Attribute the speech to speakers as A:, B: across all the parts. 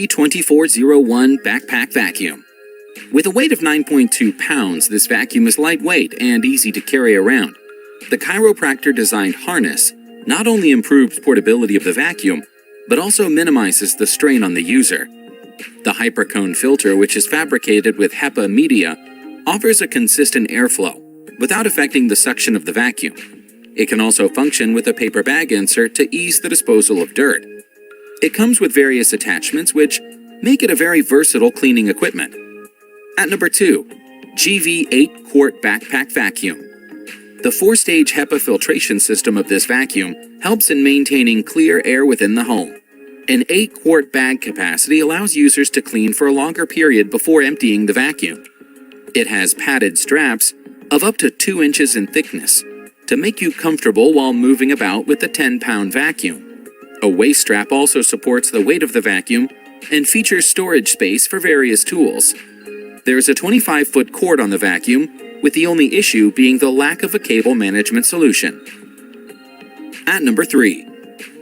A: T2401 backpack vacuum. With a weight of 9.2 pounds, this vacuum is lightweight and easy to carry around. The chiropractor-designed harness not only improves portability of the vacuum, but also minimizes the strain on the user. The hypercone filter, which is fabricated with HEPA media, offers a consistent airflow without affecting the suction of the vacuum. It can also function with a paper bag insert to ease the disposal of dirt. It comes with various attachments which make it a very versatile cleaning equipment. At number 2, GV 8-quart backpack vacuum. The 4-stage HEPA filtration system of this vacuum helps in maintaining clear air within the home. An 8-quart bag capacity allows users to clean for a longer period before emptying the vacuum. It has padded straps of up to 2 inches in thickness to make you comfortable while moving about with the 10-pound vacuum. A waist strap also supports the weight of the vacuum and features storage space for various tools. There is a 25-foot cord on the vacuum, with the only issue being the lack of a cable management solution. At number 3,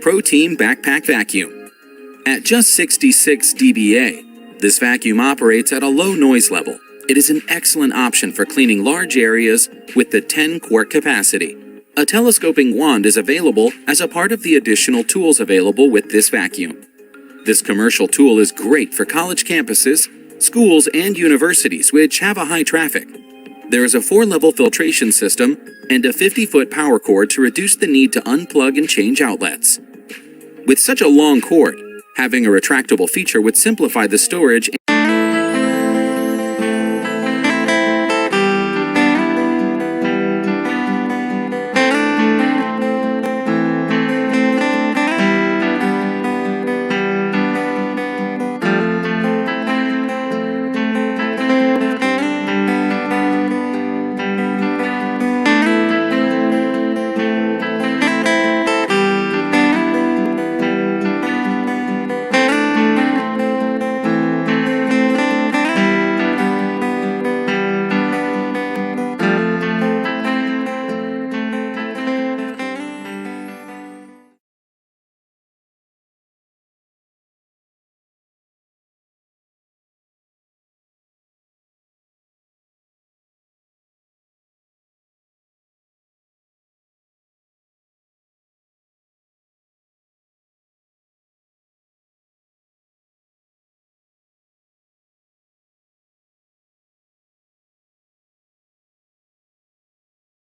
A: Proteam backpack vacuum. At just 66 dBA, this vacuum operates at a low noise level. It is an excellent option for cleaning large areas with the 10-quart capacity. A telescoping wand is available as a part of the additional tools available with this vacuum. This commercial tool is great for college campuses, schools, and universities which have a high traffic. There is a 4-level filtration system and a 50-foot power cord to reduce the need to unplug and change outlets. With such a long cord, having a retractable feature would simplify the storage